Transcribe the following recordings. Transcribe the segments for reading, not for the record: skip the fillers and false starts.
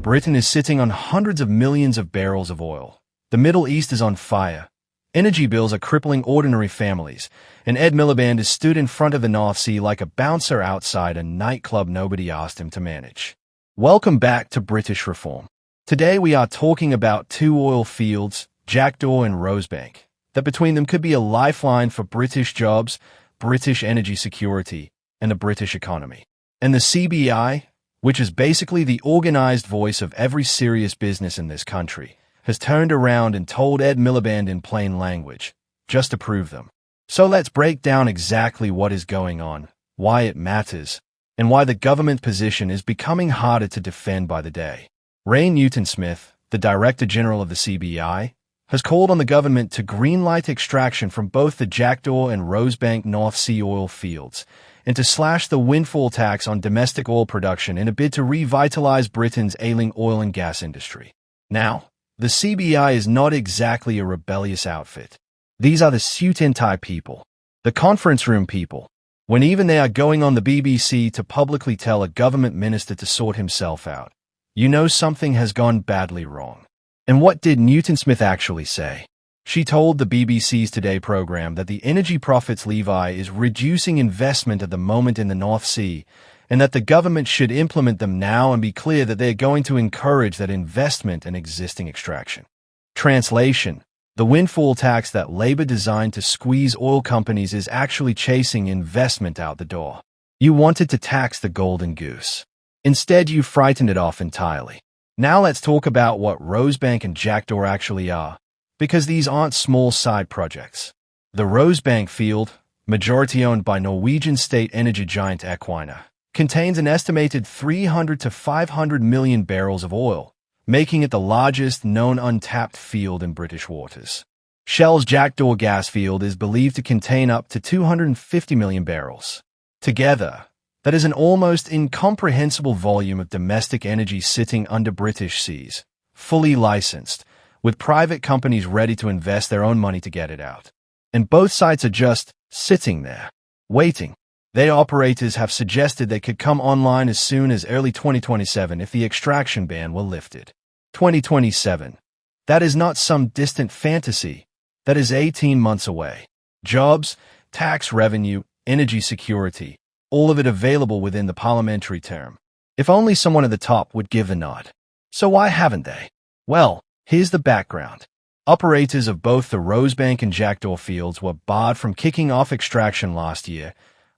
Britain is sitting on hundreds of millions of barrels of oil. The Middle East is on fire. Energy bills are crippling ordinary families, and Ed Miliband is stood in front of the North Sea like a bouncer outside a nightclub nobody asked him to manage. Welcome back to British Reform. Today we are talking about two oil fields, Jackdaw and Rosebank, that between them could be a lifeline for British jobs, British energy security, and the British economy. And the CBI, which is basically the organized voice of every serious business in this country, has turned around and told Ed Miliband in plain language, just to prove them. So let's break down exactly what is going on, why it matters, and why the government position is becoming harder to defend by the day. Ray Newton-Smith, the Director General of the CBI, has called on the government to greenlight extraction from both the Jackdaw and Rosebank North Sea oil fields, and to slash the windfall tax on domestic oil production in a bid to revitalize Britain's ailing oil and gas industry. Now, the CBI is not exactly a rebellious outfit. These are the suit-and-tie people, the conference room people, when even they are going on the BBC to publicly tell a government minister to sort himself out. You know something has gone badly wrong. And what did Newton-Smith actually say? She told the BBC's Today program that the energy profits levy is reducing investment at the moment in the North Sea, and that the government should implement them now and be clear that they are going to encourage that investment in existing extraction. Translation: the windfall tax that Labour designed to squeeze oil companies is actually chasing investment out the door. You wanted to tax the golden goose. Instead, you frightened it off entirely. Now let's talk about what Rosebank and Jackdaw actually are, because these aren't small side projects. The Rosebank field, majority owned by Norwegian state energy giant Equinor, contains an estimated 300 to 500 million barrels of oil, making it the largest known untapped field in British waters. Shell's Jackdaw gas field is believed to contain up to 250 million barrels. Together, that is an almost incomprehensible volume of domestic energy sitting under British seas, fully licensed, with private companies ready to invest their own money to get it out. And both sites are just sitting there, waiting. Their operators have suggested they could come online as soon as early 2027 if the extraction ban were lifted. 2027. That is not some distant fantasy. That is 18 months away. Jobs, tax revenue, energy security, all of it available within the parliamentary term. If only someone at the top would give a nod. So why haven't they? Well, here's the background. Operators of both the Rosebank and Jackdaw fields were barred from kicking off extraction last year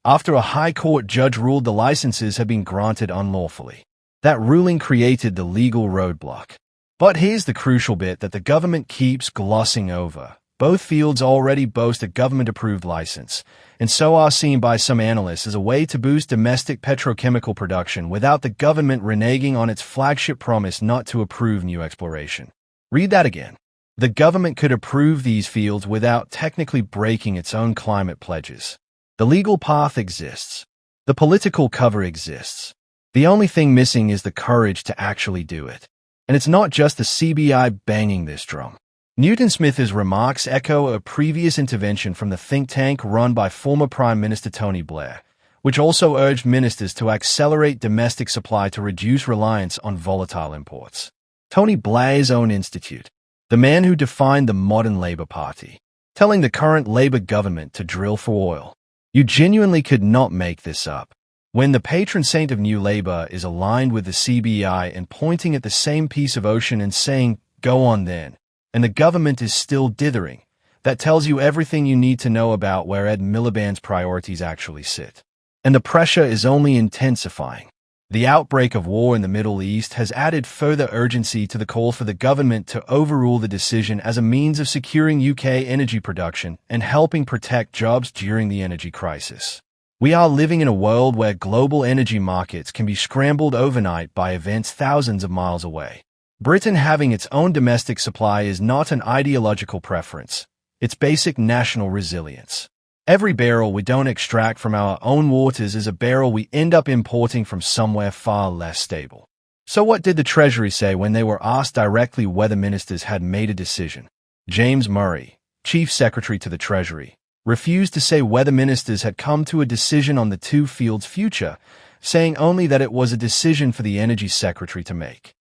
after a High Court judge ruled the licenses had been granted unlawfully. That ruling created the legal roadblock. But here's the crucial bit that the government keeps glossing over. Both fields already boast a government-approved license, and so are seen by some analysts as a way to boost domestic petrochemical production without the government reneging on its flagship promise not to approve new exploration. Read that again. The government could approve these fields without technically breaking its own climate pledges. The legal path exists. The political cover exists. The only thing missing is the courage to actually do it. And it's not just the CBI banging this drum. Newton-Smith's remarks echo a previous intervention from the think tank run by former Prime Minister Tony Blair, which also urged ministers to accelerate domestic supply to reduce reliance on volatile imports. Tony Blair's own institute, the man who defined the modern Labour Party, telling the current Labour government to drill for oil. You genuinely could not make this up. When the patron saint of New Labour is aligned with the CBI and pointing at the same piece of ocean and saying, "Go on then," and the government is still dithering, that tells you everything you need to know about where Ed Miliband's priorities actually sit. And the pressure is only intensifying. The outbreak of war in the Middle East has added further urgency to the call for the government to overrule the decision as a means of securing UK energy production and helping protect jobs during the energy crisis. We are living in a world where global energy markets can be scrambled overnight by events thousands of miles away. Britain having its own domestic supply is not an ideological preference. It's basic national resilience. Every barrel we don't extract from our own waters is a barrel we end up importing from somewhere far less stable. So what did the Treasury say when they were asked directly whether ministers had made a decision? James Murray, Chief Secretary to the Treasury, refused to say whether ministers had come to a decision on the two fields' future, saying only that it was a decision for the Energy Secretary to make.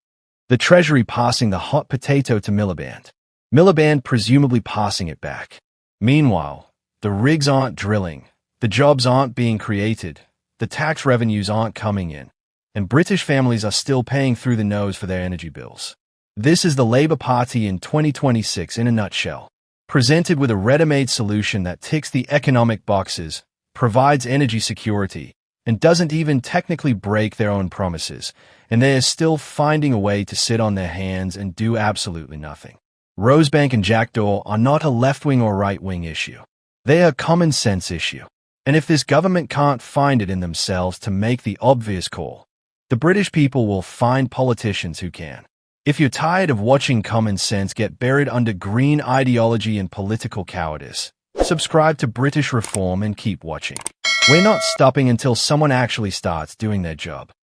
The Treasury passing the hot potato to Miliband. Miliband presumably passing it back. Meanwhile, the rigs aren't drilling, the jobs aren't being created, the tax revenues aren't coming in, and British families are still paying through the nose for their energy bills. This is the Labour Party in 2026 in a nutshell. Presented with a ready-made solution that ticks the economic boxes, provides energy security, and doesn't even technically break their own promises, and they are still finding a way to sit on their hands and do absolutely nothing. Rosebank and jackdaw are not a left-wing or right-wing issue. They are a common sense issue. And if this government can't find it in themselves to make the obvious call, the British people will find politicians who can. If you're tired of watching common sense get buried under green ideology and political cowardice, subscribe to British Reform and keep watching. We're not stopping until someone actually starts doing their job.